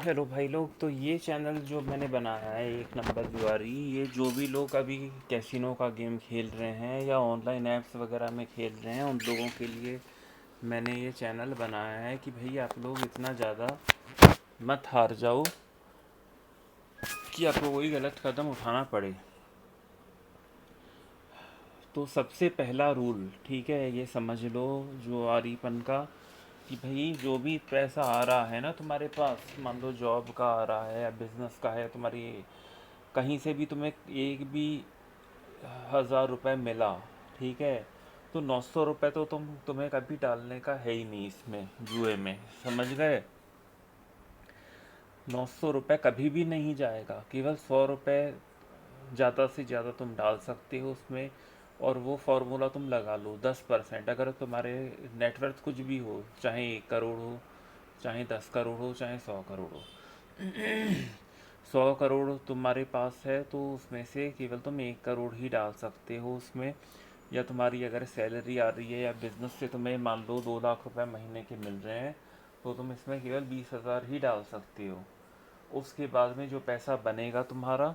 Hello भाई लोग। तो ये चैनल जो मैंने बनाया है एक नंबर जुआरी, ये जो भी लोग अभी कैसीनो का गेम खेल रहे हैं या ऑनलाइन ऐप्स वगैरह में खेल रहे हैं, उन लोगों के लिए मैंने ये चैनल बनाया है कि भाई आप लोग इतना ज़्यादा मत हार जाओ कि आपको कोई गलत कदम उठाना पड़े। तो सबसे पहला रूल, ठीक है, ये समझ लो जुआरीपन का, कि भाई जो भी पैसा आ रहा है ना तुम्हारे पास, मान लो जॉब का आ रहा है या बिजनेस का है, तुम्हारी कहीं से भी तुम्हें एक भी 1,000 रुपये मिला, ठीक है, तो 900 रुपये तो तुम्हें कभी डालने का है ही नहीं इसमें, जुए में, समझ गए। 900 रुपये कभी भी नहीं जाएगा, केवल 100 रुपये ज़्यादा से ज़्यादा तुम डाल सकते हो उसमें। और वो फार्मूला तुम लगा लो, 10%। अगर तुम्हारे नेटवर्थ कुछ भी हो, चाहे 1 करोड़ हो, चाहे 10 करोड़ हो, चाहे 100 करोड़ हो, 100 करोड़ तुम्हारे पास है तो उसमें से केवल तुम 1 करोड़ ही डाल सकते हो उसमें। या तुम्हारी अगर सैलरी आ रही है या बिजनेस से तुम्हें मान लो 2 लाख रुपए महीने के मिल रहे हैं, तो तुम इसमें केवल 20,000 ही डाल सकते हो। उसके बाद में जो पैसा बनेगा तुम्हारा,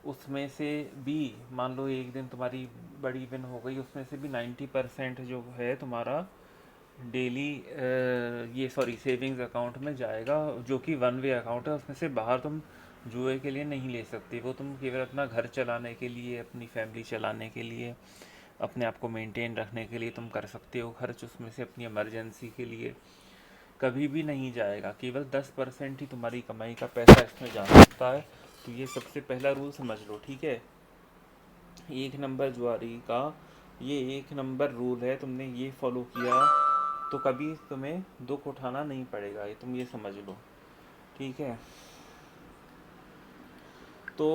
उसमें से भी मान लो एक दिन तुम्हारी बड़ी विन हो गई, उसमें से भी 90% जो है तुम्हारा डेली ये सॉरी सेविंग्स अकाउंट में जाएगा, जो कि वन वे अकाउंट है। उसमें से बाहर तुम जुए के लिए नहीं ले सकते, वो तुम केवल अपना घर चलाने के लिए, अपनी फैमिली चलाने के लिए, अपने आप को मेंटेन रखने के लिए तुम कर सकते हो खर्च, उसमें से अपनी इमरजेंसी के लिए। कभी भी नहीं जाएगा, केवल 10% ही तुम्हारी कमाई का पैसा इसमें जा सकता है। तो ये सबसे पहला रूल समझ लो, ठीक है। एक नंबर जुआरी का ये एक नंबर रूल है, तुमने ये फॉलो किया तो कभी तुम्हें दुख उठाना नहीं पड़ेगा, ये तुम ये समझ लो, ठीक है। तो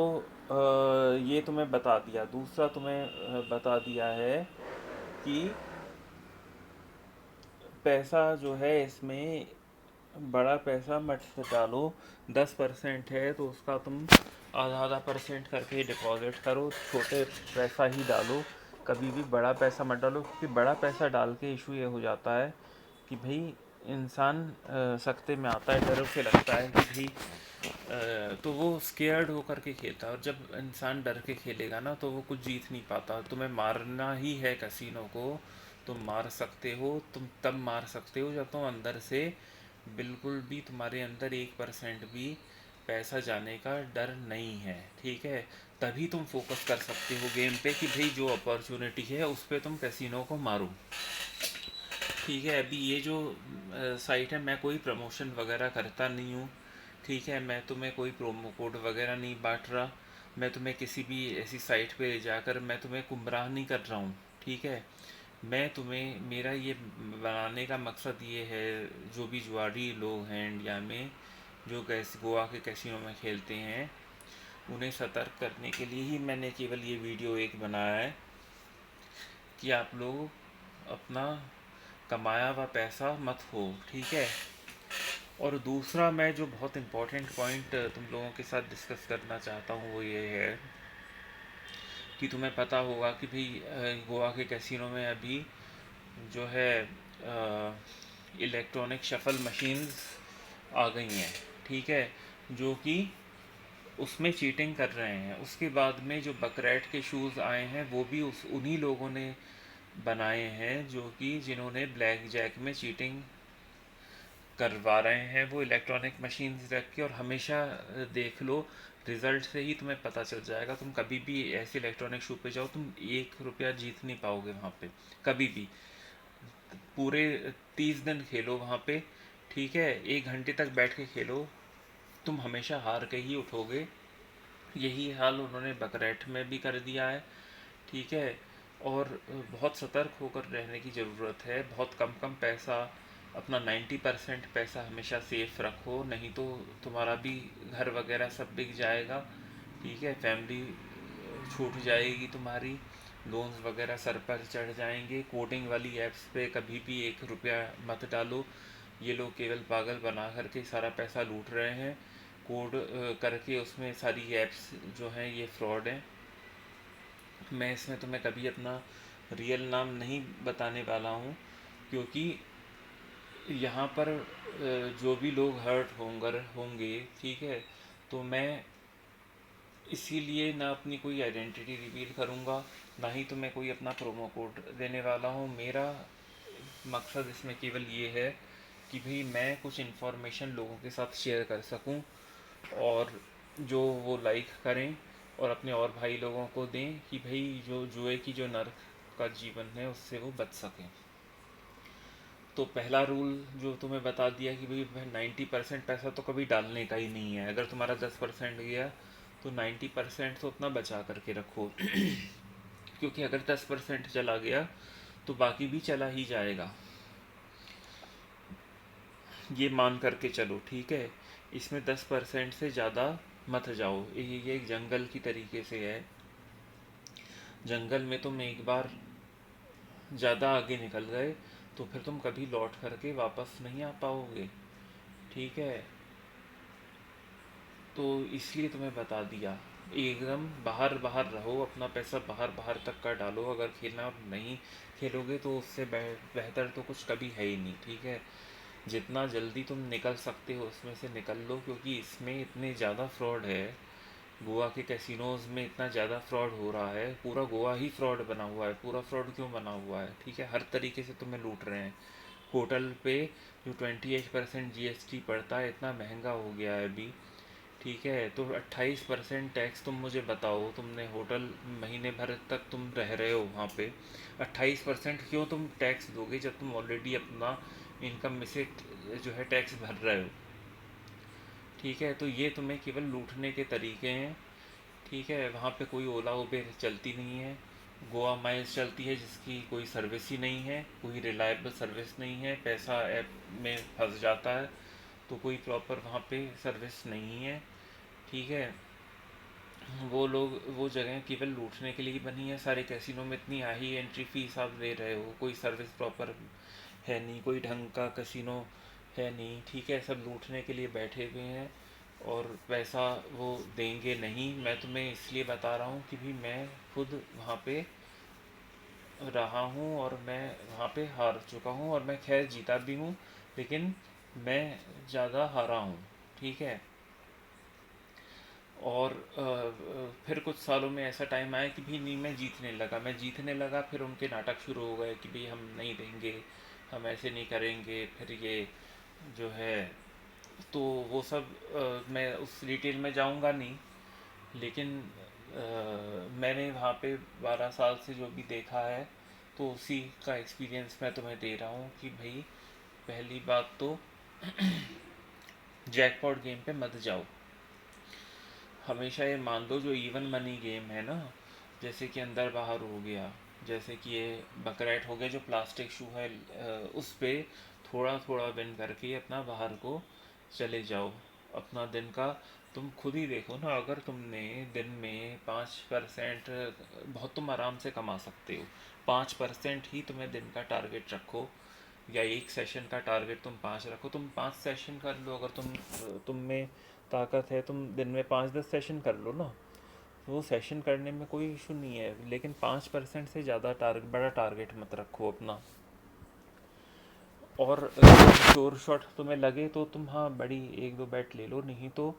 ये तुम्हें बता दिया। दूसरा तुम्हें बता दिया है कि पैसा जो है इसमें बड़ा पैसा मत डालो। 10% है तो उसका तुम आधा आधा परसेंट करके डिपॉजिट करो, छोटे पैसा ही डालो। कभी भी बड़ा पैसा मत डालो, क्योंकि बड़ा पैसा डाल के इशू ये हो जाता है कि भाई इंसान सख्ते में आता है, डर से लगता है कि भाई तो वो स्केयर्ड होकर के खेलता है। और जब इंसान डर के खेलेगा ना तो वो कुछ जीत नहीं पाता। तुम्हें मारना ही है कैसीनो को, तुम मार सकते हो, तुम तब मार सकते हो जब तुम अंदर से बिल्कुल भी, तुम्हारे अंदर 1% भी पैसा जाने का डर नहीं है, ठीक है। तभी तुम फोकस कर सकते हो गेम पे कि भाई जो अपॉर्चुनिटी है उस पर तुम कैसीनो को मारो, ठीक है। अभी ये जो साइट है, मैं कोई प्रमोशन वगैरह करता नहीं हूँ, ठीक है। मैं तुम्हें कोई प्रोमो कोड वगैरह नहीं बांट रहा। मैं तुम्हें किसी भी ऐसी साइट पे ले जाकर मैं तुम्हें गुमराह नहीं कर रहा हूँ, ठीक है। मैं तुम्हें, मेरा ये बनाने का मकसद ये है, जो भी जुआरी लोग हैं इंडिया में, जो गोवा के कैसीनो में खेलते हैं, उन्हें सतर्क करने के लिए ही मैंने केवल ये वीडियो एक बनाया है कि आप लोग अपना कमाया हुआ पैसा मत खो, ठीक है। और दूसरा मैं जो बहुत इम्पोर्टेंट पॉइंट तुम लोगों के साथ डिस्कस करना चाहता हूँ वो ये है कि तुम्हें पता होगा कि भाई गोवा के कैसीनो में अभी जो है इलेक्ट्रॉनिक शफल मशीन्स आ गई हैं, ठीक है, जो कि उसमें चीटिंग कर रहे हैं। उसके बाद में जो बकरैट के शूज़ आए हैं वो भी उस उन्हीं लोगों ने बनाए हैं जो कि जिन्होंने ब्लैक जैक में चीटिंग करवा रहे हैं वो इलेक्ट्रॉनिक मशीन्स रख के। और हमेशा देख लो, रिज़ल्ट से ही तुम्हें पता चल जाएगा। तुम कभी भी ऐसे इलेक्ट्रॉनिक शॉप पे जाओ, तुम 1 रुपया जीत नहीं पाओगे वहाँ पे कभी भी। पूरे 30 दिन खेलो वहाँ पे, ठीक है, 1 घंटे तक बैठ के खेलो, तुम हमेशा हार के ही उठोगे। यही हाल उन्होंने बकरैट में भी कर दिया है, ठीक है। और बहुत सतर्क होकर रहने की ज़रूरत है। बहुत कम कम पैसा, अपना 90% पैसा हमेशा सेफ रखो, नहीं तो तुम्हारा भी घर वगैरह सब बिक जाएगा, ठीक है। फैमिली छूट जाएगी तुम्हारी, लोन्स वगैरह सर पर चढ़ जाएंगे। कोडिंग वाली ऐप्स पे कभी भी 1 रुपया मत डालो। ये लोग केवल पागल बना करके सारा पैसा लूट रहे हैं। कोड करके उसमें सारी ऐप्स जो हैं ये फ्रॉड हैं। मैं इसमें तुम्हें कभी अपना रियल नाम नहीं बताने वाला हूँ, क्योंकि यहाँ पर जो भी लोग हर्ट होंगे, ठीक है, तो मैं इसीलिए ना अपनी कोई आइडेंटिटी रिवील करूँगा, ना ही तो मैं कोई अपना प्रोमो कोड देने वाला हूँ। मेरा मकसद इसमें केवल ये है कि भाई मैं कुछ इन्फॉर्मेशन लोगों के साथ शेयर कर सकूं, और जो वो लाइक करें और अपने और भाई लोगों को दें कि भाई जो जुए की जो नर्क का जीवन है उससे वो बच सकें। तो पहला रूल जो तुम्हें बता दिया कि भाई 90% पैसा तो कभी डालने का ही नहीं है। अगर तुम्हारा 10% गया तो 90% तो उतना बचा करके रखो क्योंकि अगर 10% चला गया तो बाकी भी चला ही जाएगा, ये मान करके चलो, ठीक है। इसमें 10% से ज़्यादा मत जाओ, ये एक जंगल की तरीके से है। जंगल में तुम एक बार ज़्यादा आगे निकल गए तो फिर तुम कभी लौट करके वापस नहीं आ पाओगे, ठीक है। तो इसलिए तुम्हें बता दिया, एकदम बाहर बाहर रहो, अपना पैसा बाहर बाहर तक का डालो। अगर खेलना नहीं खेलोगे तो उससे बेहतर तो कुछ कभी है ही नहीं, ठीक है। जितना जल्दी तुम निकल सकते हो उसमें से निकल लो, क्योंकि इसमें इतने ज़्यादा फ्रॉड है। गोवा के कैसीनोज में इतना ज़्यादा फ्रॉड हो रहा है, पूरा गोवा ही फ्रॉड बना हुआ है। पूरा फ्रॉड क्यों बना हुआ है, ठीक है, हर तरीके से तुम्हें लूट रहे हैं। होटल पे जो 28% GST पड़ता है, इतना महंगा हो गया है अभी, ठीक है। तो 28% टैक्स, तुम मुझे बताओ, तुमने होटल महीने भर तक तुम रह रहे हो वहाँ पे, 28% क्यों तुम टैक्स दोगे जब तुम ऑलरेडी अपना इनकम में से जो है टैक्स भर रहे हो, ठीक है। तो ये तुम्हें केवल लूटने के तरीके हैं, ठीक है। वहाँ पे कोई ओला उबेर चलती नहीं है। गोवा माइल्स चलती है जिसकी कोई सर्विस ही नहीं है, कोई रिलायबल सर्विस नहीं है। पैसा ऐप में फंस जाता है तो कोई प्रॉपर वहाँ पे सर्विस नहीं है, ठीक है। वो लोग, वो जगह केवल लूटने के लिए ही बनी है। सारे कैसीनो में इतनी हाई एंट्री फीस आप ले रहे हो, कोई सर्विस प्रॉपर है नहीं, कोई ढंग का कैसीनो है नहीं, ठीक है। सब लूटने के लिए बैठे हुए हैं और पैसा वो देंगे नहीं। मैं तुम्हें इसलिए बता रहा हूँ कि भी मैं खुद वहाँ पे रहा हूँ और मैं वहाँ पे हार चुका हूँ, और मैं खैर जीता भी हूँ, लेकिन मैं ज़्यादा हारा हूँ, ठीक है। और फिर कुछ सालों में ऐसा टाइम आया कि भी नहीं, मैं जीतने लगा। फिर उनके नाटक शुरू हो गए कि भाई हम नहीं देंगे, हम ऐसे नहीं करेंगे, फिर ये जो है। तो वो सब मैं उस डिटेल में जाऊंगा नहीं, लेकिन मैंने वहाँ पे 12 साल से जो भी देखा है, तो उसी का एक्सपीरियंस मैं तुम्हें दे रहा हूँ कि भाई पहली बात तो जैकपॉट गेम पे मत जाओ। हमेशा ये मान लो, जो इवन मनी गेम है ना, जैसे कि अंदर बाहर हो गया, जैसे कि ये बकरैट हो गया, जो प्लास्टिक शू है, उस पे थोड़ा थोड़ा विन करके अपना बाहर को चले जाओ। अपना दिन का तुम खुद ही देखो ना, अगर तुमने दिन में 5%, बहुत तुम आराम से कमा सकते हो। 5% ही तुम्हें दिन का टारगेट रखो, या एक सेशन का टारगेट तुम 5 रखो। तुम 5 सेशन कर लो, अगर तुम में ताकत है, तुम दिन में 5-10 सेशन कर लो ना, वो सेशन करने में कोई इशू नहीं है। लेकिन 5% से ज़्यादा बड़ा टारगेट मत रखो अपना। और श्योर शॉट तुम्हें लगे तो तुम, हाँ, बड़ी 1-2 बैट ले लो, नहीं तो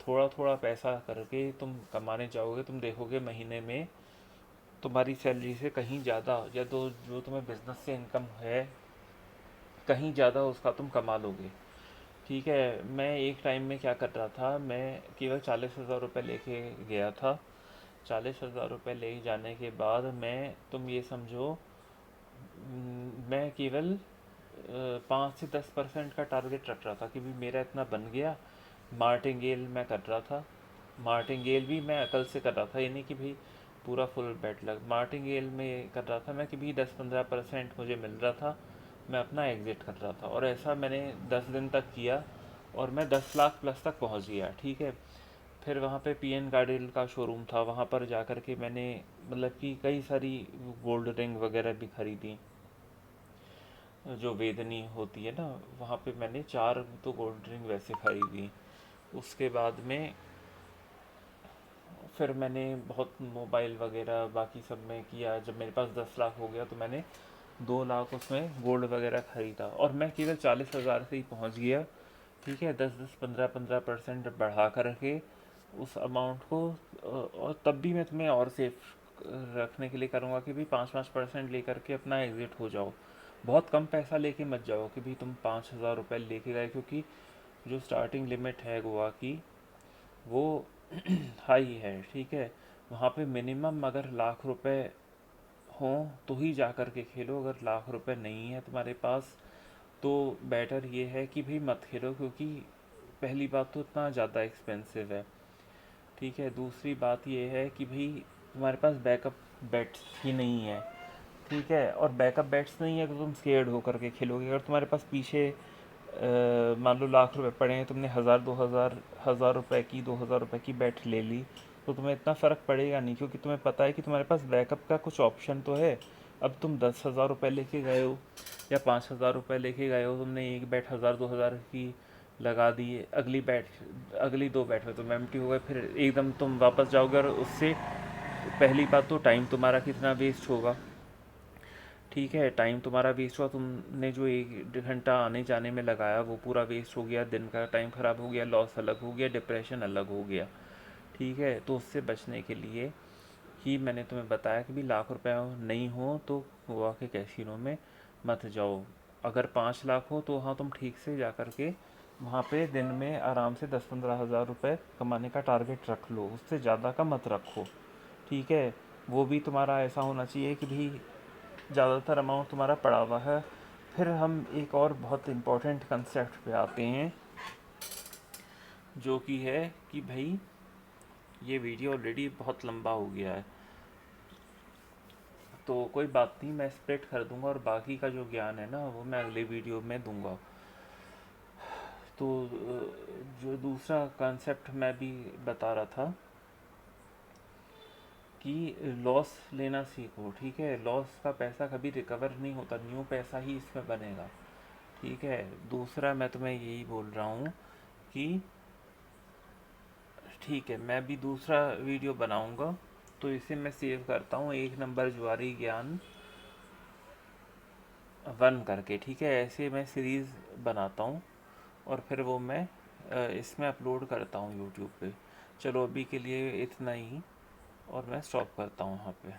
थोड़ा थोड़ा पैसा करके तुम कमाने जाओगे। तुम देखोगे महीने में तुम्हारी सैलरी से कहीं ज़्यादा, या तो जो तुम्हें बिजनेस से इनकम है कहीं ज़्यादा उसका तुम कमा लोगे, ठीक है। मैं एक टाइम में क्या कर रहा था, मैं केवल 40,000 रुपये लेके गया था। 40,000 रुपये ले जाने के बाद मैं, तुम ये समझो, मैं केवल 5 से 10% का टारगेट रख रहा था कि भी मेरा इतना बन गया। मार्टिंगेल मैं कर रहा था, मार्टिंगेल भी मैं अकल से कर रहा था, ये नहीं कि भाई पूरा फुल बैट लग। मार्टिंगेल में कर रहा था मैं कि भी 10-15% मुझे मिल रहा था, मैं अपना एग्ज़िट कर रहा था। और ऐसा मैंने 10 दिन तक किया और मैं 10 लाख प्लस तक पहुंच गया, ठीक है। फिर वहाँ पे PN गार्डल का शोरूम था, वहाँ पर जा कर के मैंने, मतलब कि कई सारी गोल्ड रिंग वगैरह भी खरीदी, जो वेदनी होती है ना, वहाँ पे मैंने 4 तो गोल्ड रिंग वैसे खरीदी। उसके बाद में फिर मैंने बहुत मोबाइल वगैरह बाकी सब में किया। जब मेरे पास 10 लाख हो गया तो मैंने 2 लाख उसमें गोल्ड वगैरह खरीदा और मैं केवल 40,000 से ही पहुंच गया। ठीक है, 10-10 15-15% बढ़ा करके उस अमाउंट को। और तब भी मैं तुम्हें और सेफ रखने के लिए करूँगा कि भाई 5-5% लेकर के अपना एग्ज़िट हो जाओ। बहुत कम पैसा लेके मत जाओ कि भाई तुम 5,000 रुपये लेके गए, क्योंकि जो स्टार्टिंग लिमिट है गोवा की वो हाई है। ठीक है, वहाँ पे मिनिमम अगर लाख रुपए हों तो ही जा कर के खेलो। अगर लाख रुपए नहीं है तुम्हारे पास तो बेटर ये है कि भाई मत खेलो, क्योंकि पहली बात तो इतना ज़्यादा एक्सपेंसिव है। ठीक है, दूसरी बात ये है कि भाई तुम्हारे पास बैकअप बेट्स ही नहीं है। ठीक है, और बैकअप बेट्स नहीं है तो तुम स्केर्ड होकर के खेलोगे। अगर तुम्हारे पास पीछे मान लो लाख रुपए पड़े हैं, तुमने 1,000 2,000 1,000 रुपए की 2,000 रुपए की बेट ले ली, तो तुम्हें इतना फ़र्क पड़ेगा नहीं, क्योंकि तुम्हें पता है कि तुम्हारे पास बैकअप का कुछ ऑप्शन तो है। अब तुम 10,000 रुपये लेके गए हो या 5,000 रुपये लेके गए हो, तुमने एक बैट 1,000 2,000 की लगा दी है, अगली 2 बैट में तुम एम्प्टी हो गए, फिर एकदम तुम वापस जाओगे और उससे पहली बात तो टाइम तुम्हारा कितना वेस्ट होगा। ठीक है, टाइम तुम्हारा वेस्ट हुआ, तुमने जो 1 घंटा आने जाने में लगाया वो पूरा वेस्ट हो गया, दिन का टाइम ख़राब हो गया, लॉस अलग हो गया, डिप्रेशन अलग हो गया। ठीक है, तो उससे बचने के लिए ही मैंने तुम्हें बताया कि भी लाख रुपए नहीं हो तो गोवा के कैसीनो में मत जाओ। अगर 5 लाख हो तो हाँ तुम ठीक से जा कर के वहाँ पे दिन में आराम से 10-15 हज़ार रुपये कमाने का टारगेट रख लो, उससे ज़्यादा का मत रखो। ठीक है, वो भी तुम्हारा ऐसा होना चाहिए कि भी ज़्यादातर अमाउंट तुम्हारा पड़ा हुआ है। फिर हम एक और बहुत इम्पोर्टेंट कंसेप्ट पे आते हैं, जो कि है कि भाई ये वीडियो ऑलरेडी बहुत लंबा हो गया है, तो कोई बात नहीं, मैं स्प्लिट कर दूंगा और बाकी का जो ज्ञान है ना वो मैं अगले वीडियो में दूंगा। तो जो दूसरा कंसेप्ट मैं भी बता रहा था कि लॉस लेना सीखो। ठीक है, लॉस का पैसा कभी रिकवर नहीं होता, न्यू पैसा ही इसमें बनेगा। ठीक है, दूसरा मैं तुम्हें यही बोल रहा हूँ कि ठीक है, मैं भी दूसरा वीडियो बनाऊंगा, तो इसे मैं सेव करता हूँ 1 नंबर जुआरी ज्ञान 1 करके। ठीक है, ऐसे मैं सीरीज़ बनाता हूँ और फिर वो मैं इसमें अपलोड करता हूँ यूट्यूब पे। चलो अभी के लिए इतना ही और मैं स्टॉप करता हूँ यहाँ पे।